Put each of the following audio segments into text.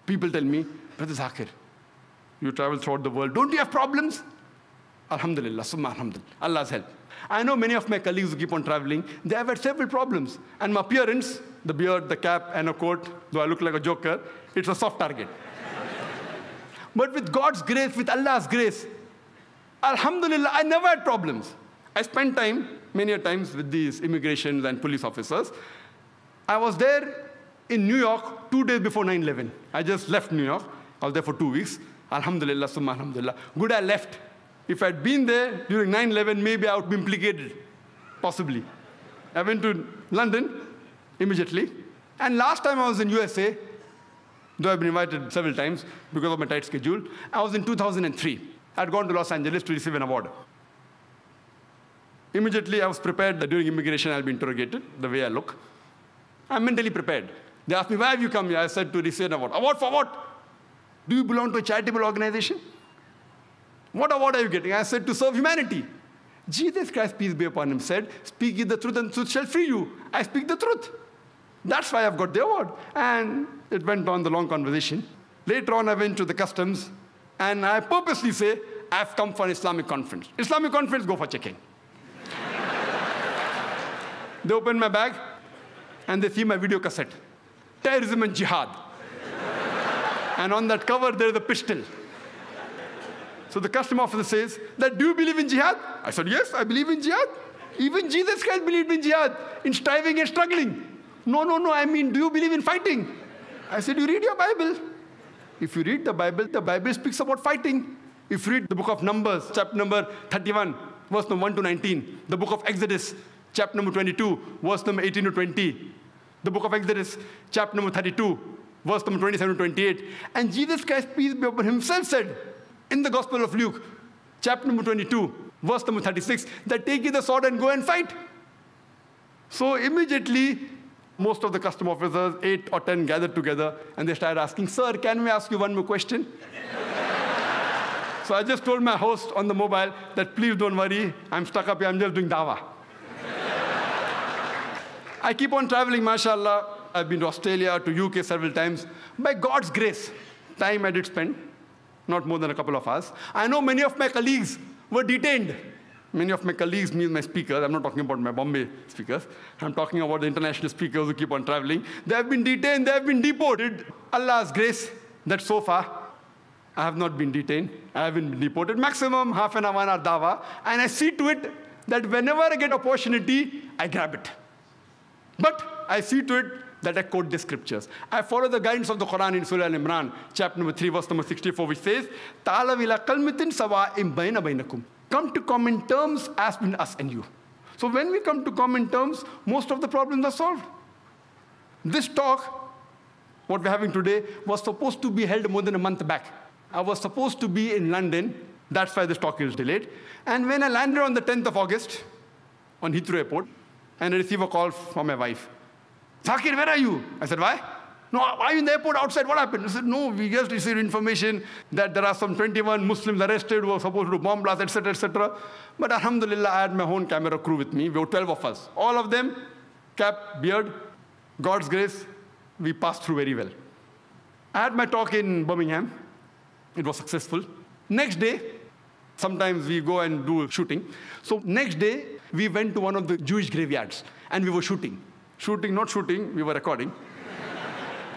People tell me, Brother Zakir, you travel throughout the world. Don't you have problems? Alhamdulillah, summa alhamdulillah. Allah's help. I know many of my colleagues who keep on traveling, they have had several problems. And my appearance, the beard, the cap, and a coat, though I look like a joker, it's a soft target. But with God's grace, with Allah's grace, alhamdulillah, I never had problems. I spent time, many a times, with these immigration and police officers. I was there in New York 2 days before 9/11. I just left New York. I was there for 2 weeks. Alhamdulillah, summa alhamdulillah. Good I left. If I'd been there during 9/11, maybe I would be implicated, possibly. I went to London immediately. And last time I was in USA, though I've been invited several times because of my tight schedule, I was in 2003. I'd gone to Los Angeles to receive an award. Immediately, I was prepared that during immigration I'll be interrogated, the way I look. I'm mentally prepared. They asked me, why have you come here? I said, to receive an award. Award for what? Do you belong to a charitable organization? What award are you getting? I said, to serve humanity. Jesus Christ, peace be upon him, said, speak ye the truth and truth shall free you. I speak the truth. That's why I've got the award. And it went on the long conversation. Later on, I went to the customs, and I purposely say, I've come for an Islamic conference. Islamic conference, go for checking. They open my bag, and they see my video cassette. Terrorism and Jihad. And on that cover, there is a pistol. So the custom officer says, do you believe in jihad? I said, yes, I believe in jihad. Even Jesus Christ believed in jihad, in striving and struggling. No, I mean, do you believe in fighting? I said, you read your Bible. If you read the Bible speaks about fighting. If you read the book of Numbers, chapter number 31, verse number 1 to 19, the book of Exodus, chapter number 22, verse number 18 to 20, the book of Exodus, chapter number 32, verse number 27 to 28, and Jesus Christ, peace be upon him, himself said, in the Gospel of Luke, chapter number 22, verse number 36, that take ye the sword and go and fight. So immediately, most of the custom officers, 8 or 10, gathered together, and they started asking, sir, can we ask you one more question? So I just told my host on the mobile that please don't worry, I'm stuck up here, I'm just doing dawah. I keep on traveling, mashallah. I've been to Australia, to UK several times. By God's grace, time I did spend, not more than a couple of hours. I know many of my colleagues were detained. Many of my colleagues mean my speakers. I'm not talking about my Bombay speakers. I'm talking about the international speakers who keep on traveling. They have been detained. They have been deported. Allah's grace that so far, I have not been detained. I haven't been deported. Maximum half an hour dawah. And I see to it that whenever I get opportunity, I grab it. But I see to it that I quote the scriptures. I follow the guidance of the Quran in Surah Al-Imran, chapter number 3, verse number 64, which says, "Ta'alaw ila kalmatin sawa'in bayna bainakum." Come to common terms as between us and you. So when we come to common terms, most of the problems are solved. This talk, what we're having today, was supposed to be held more than a month back. I was supposed to be in London. That's why this talk is delayed. And when I landed on the 10th of August on Heathrow Airport, and I received a call from my wife. Zakir, where are you? I said, why? No, are you in the airport outside? What happened? I said, no, we just received information that there are some 21 Muslims arrested who are supposed to do bomb blasts, etc., etc. But alhamdulillah, I had my own camera crew with me. We were 12 of us. All of them, cap, beard, God's grace, we passed through very well. I had my talk in Birmingham. It was successful. Next day, sometimes we go and do shooting. So next day, we went to one of the Jewish graveyards, and we were shooting. Shooting, not shooting, we were recording.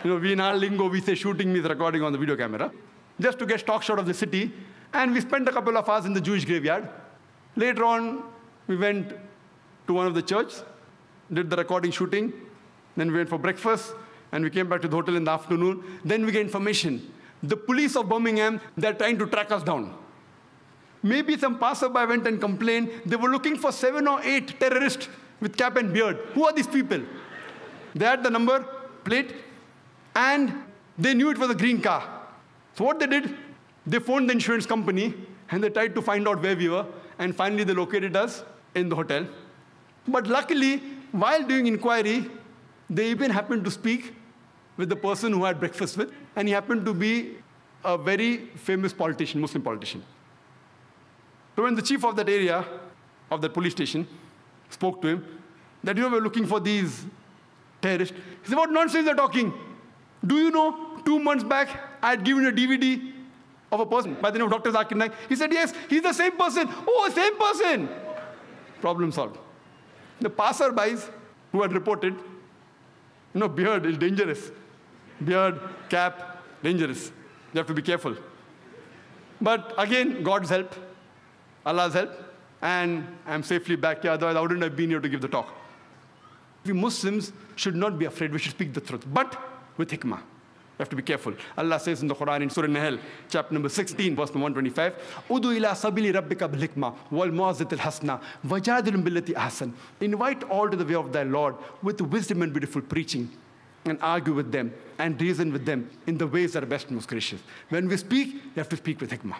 We in our lingo, we say shooting means recording on the video camera, just to get stock shot of the city. And we spent a couple of hours in the Jewish graveyard. Later on, we went to one of the churches, did the recording shooting. Then we went for breakfast, and we came back to the hotel in the afternoon. Then we get information. The police of Birmingham, they're trying to track us down. Maybe some passerby went and complained. They were looking for 7 or 8 terrorists with cap and beard. Who are these people? They had the number plate, and they knew it was a green car. So what they did, they phoned the insurance company, and they tried to find out where we were, and finally they located us in the hotel. But luckily, while doing inquiry, they even happened to speak with the person who I had breakfast with, and he happened to be a very famous politician, Muslim politician. So when the chief of that area, of that police station, spoke to him, that we're looking for these terrorists, he said, what nonsense they're talking? Do you know 2 months back, I had given a DVD of a person by the name of Dr. Zakir Naik. He said, yes, he's the same person. Oh, same person. Problem solved. The passerbys who had reported, beard is dangerous. Beard, cap, dangerous. You have to be careful. But again, God's help, Allah's help, and I'm safely back here. Otherwise, I wouldn't have been here to give the talk. We Muslims should not be afraid. We should speak the truth, but with hikmah. We have to be careful. Allah says in the Quran, in Surah Nahl, chapter number 16, verse number 125, Udu ila sabili rabbika bil hikmah wal mu'azzatil hasna wajadilum billati ahsan. Invite all to the way of thy Lord with wisdom and beautiful preaching, and argue with them and reason with them in the ways that are best and most gracious. When we speak, we have to speak with hikmah.